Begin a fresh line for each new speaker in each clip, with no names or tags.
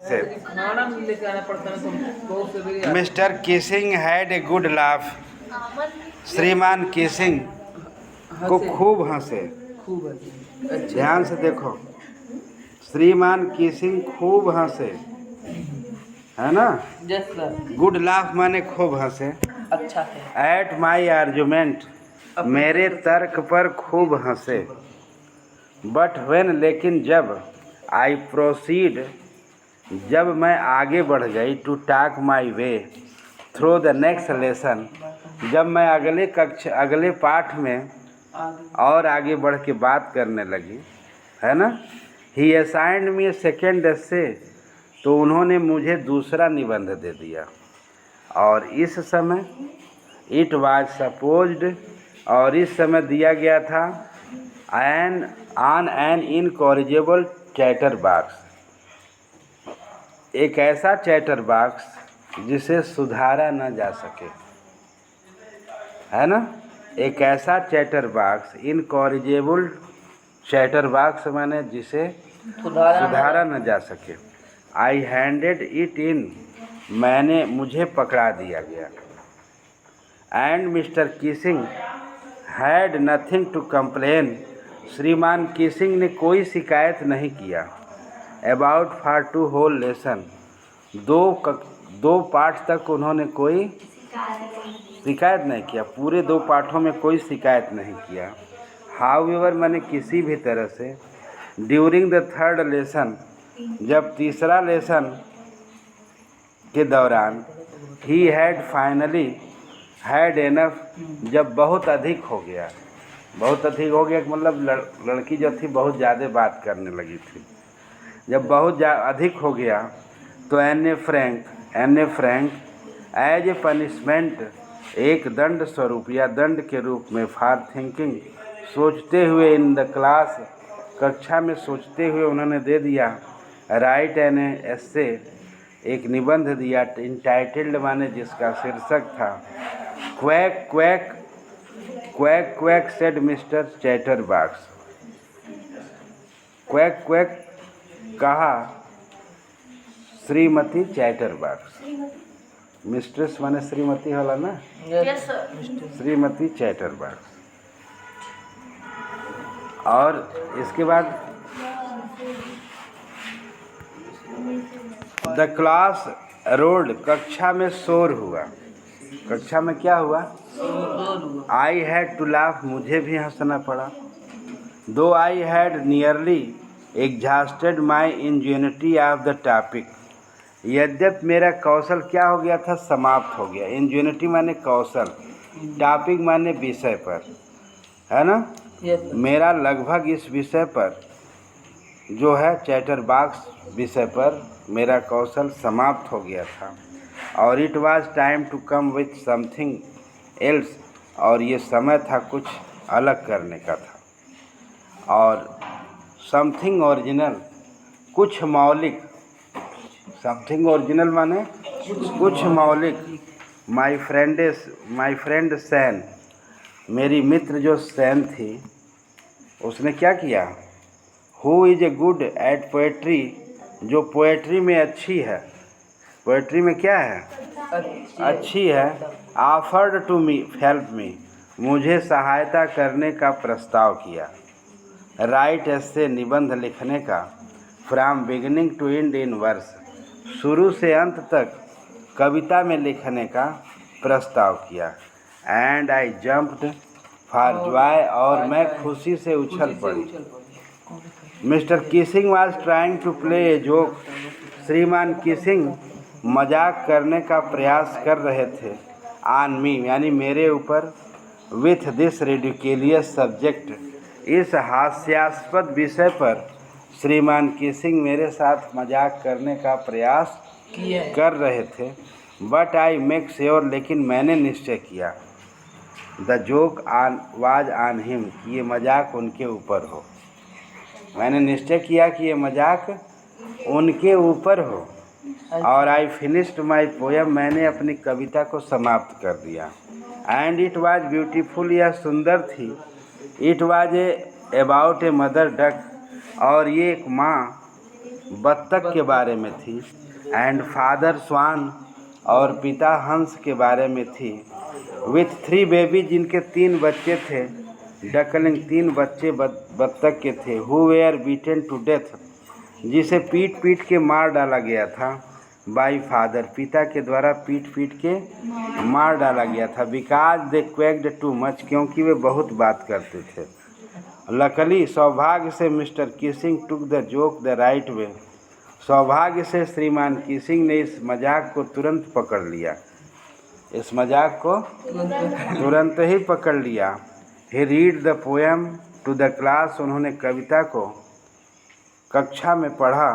थे। Mister Kissing had a good laugh. श्रीमान kissing को खूब हंसे। ध्यान से देखो, श्रीमान किसिंग खूब हंसे, है ना। गुड लाफ माने खूब हंसे।
अच्छा है।
एट माई आर्गुमेंट, मेरे तर्क पर खूब हंसे। बट व्हेन, लेकिन जब, आई प्रोसीड, जब मैं आगे बढ़ गई, to talk my way through the next lesson, जब मैं अगले पाठ में और आगे बढ़ के बात करने लगी, है ना। ही असाइंड मी सेकेंड एस्से, तो उन्होंने मुझे दूसरा निबंध दे दिया। और इस समय इट वाज सपोज्ड, और इस समय दिया गया था ऑन एन इनकॉरिजेबल चैटर बॉक्स, एक ऐसा चैटर बॉक्स जिसे सुधारा न जा सके, है ना। एक ऐसा चैटर बॉक्स, इनकॉरिजेबल चैटर बॉक्स माने जिसे सुधारा न जा सके। आई हैंडेड इट इन, मुझे पकड़ा दिया गया। And mister Kissing had nothing to complain, श्रीमान किसिंग ने कोई शिकायत नहीं किया। About for two whole lesson, दो पाठ तक उन्होंने कोई शिकायत नहीं किया, पूरे 2 पाठों में कोई शिकायत नहीं किया। हाउएवर, मैंने किसी भी तरह से, ड्यूरिंग द थर्ड लेसन, जब तीसरा लेसन के दौरान, he had finally had enough, जब बहुत अधिक हो गया, मतलब लड़की जो थी बहुत ज़्यादा बात करने लगी थी। जब बहुत अधिक हो गया तो an a Frank as a punishment, एक दंड स्वरूप या दंड के रूप में, फॉर थिंकिंग, सोचते हुए, इन द क्लास, कक्षा में सोचते हुए उन्होंने दे दिया। राइट एन एस्से, एक निबंध दिया, इंटाइटल्ड माने जिसका शीर्षक था quack quack quack quack said mister chatterbox. Quack quack कहा श्रीमती चैटरबॉक्स। मिस्ट्रेस माने श्रीमती होला ना।
Yes
Shrimati chatterbox. और इसके बाद द क्लास रोल्ड, कक्षा में शोर हुआ। कक्षा में क्या हुआ? आई हैड टू लाफ, मुझे भी हंसना पड़ा। Though I had nearly exhausted my ingenuity of the topic, यद्यप मेरा कौशल क्या हो गया था? समाप्त हो गया। इंजेन्युइटी माने कौशल, टॉपिक माने विषय पर, है ना। मेरा लगभग इस विषय पर जो है चैटरबॉक्स विषय पर मेरा कौशल समाप्त हो गया था। और it was time to come with something else, और ये समय था कुछ अलग करने का था। और समथिंग ओरिजिनल, कुछ मौलिक, समथिंग ओरिजिनल माने कुछ मौलिक। माई फ्रेंड सैन, मेरी मित्र जो सैन थी, उसने क्या किया? Who is a good at poetry, जो पोएट्री में अच्छी है। पोएट्री में क्या है? अच्छी है। Offered to me help me, मुझे सहायता करने का प्रस्ताव किया। राइट एस्से, निबंध लिखने का। From beginning to end in verse, शुरू से अंत तक कविता में लिखने का प्रस्ताव किया। And I jumped for joy, और मैं खुशी से उछल पड़ी। Mister Kissing was trying to play a joke, श्रीमान किसिंग मजाक करने का प्रयास कर रहे थे। ऑन मी, यानी मेरे ऊपर। विथ दिस रिडिकुलियस सब्जेक्ट, इस हास्यास्पद विषय पर श्रीमान किसिंग मेरे साथ मजाक करने का प्रयास कर रहे थे। बट आई मेक श्योर, लेकिन मैंने निश्चय किया। The joke was on him, कि ये मजाक उनके ऊपर हो। मैंने निश्चय किया कि ये मजाक उनके ऊपर हो। और आई फिनिश्ड माई पोएम, मैंने अपनी कविता को समाप्त कर दिया। एंड इट वाज ब्यूटीफुल, यह सुंदर थी। It was about a mother duck, और ये एक माँ बत्तख के बारे में थी। एंड फादर स्वान, और पिता हंस के बारे में थी। विथ 3 बेबी, जिनके 3 बच्चे थे। डकलिंग, 3 बच्चे बत्तख के थे। Who were beaten to death, जिसे पीट पीट के मार डाला गया था। बाई फादर, पिता के द्वारा पीट पीट के मार डाला गया था। बिकॉज दे क्वेक्ड टू मच, क्योंकि वे बहुत बात करते थे। लकली, सौभाग्य से mister Keesing took the joke the right way, सौभाग्य से श्रीमान किसिंग ने इस मजाक को तुरंत पकड़ लिया। इस मजाक को तुरंत ही पकड़ लिया। He read the poem to the class, उन्होंने कविता को कक्षा में पढ़ा।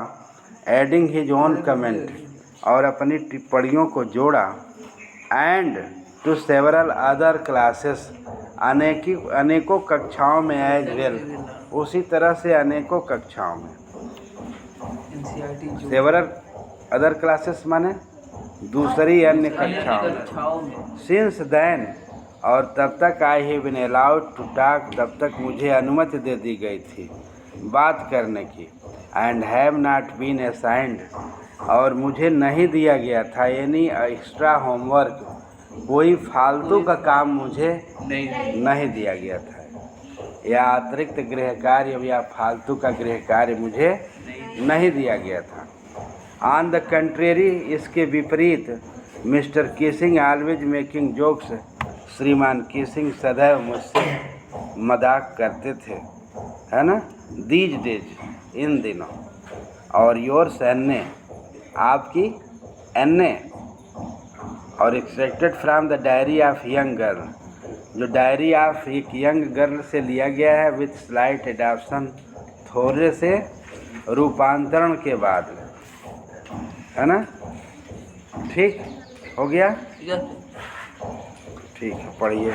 एडिंग हिज ओन कमेंट, और अपनी टिप्पणियों को जोड़ा। And to several other classes, अनेकों कक्षाओं में एज वेल, उसी तरह से अनेकों कक्षाओं में। सेवरल अदर क्लासेस माने दूसरी अन्य कक्षाओं में। सिंस देन, और तब तक I have been allowed to talk, तब तक मुझे अनुमति दे दी गई थी बात करने की। And have not been assigned, और मुझे नहीं दिया गया था एनी एक्स्ट्रा होमवर्क, कोई फालतू का काम मुझे नहीं दिया गया था, या अतिरिक्त गृह कार्य या फालतू का गृह कार्य मुझे नहीं दिया गया था। ऑन द कंट्रेरी, इसके विपरीत, mister Keesing always making jokes, श्रीमान किसिंग सदैव मुझसे मजाक करते थे, है ना। दीज डेज, इन दिनों। और योर्स एन्ने, आपकी एन्ने। और extracted from the diary of young girl, जो डायरी ऑफ एक यंग गर्ल से लिया गया है। विथ स्लाइट एडाप्शन, थोड़े से रूपांतरण के बाद, है ना। ठीक हो गया, ठीक है, पढ़िए।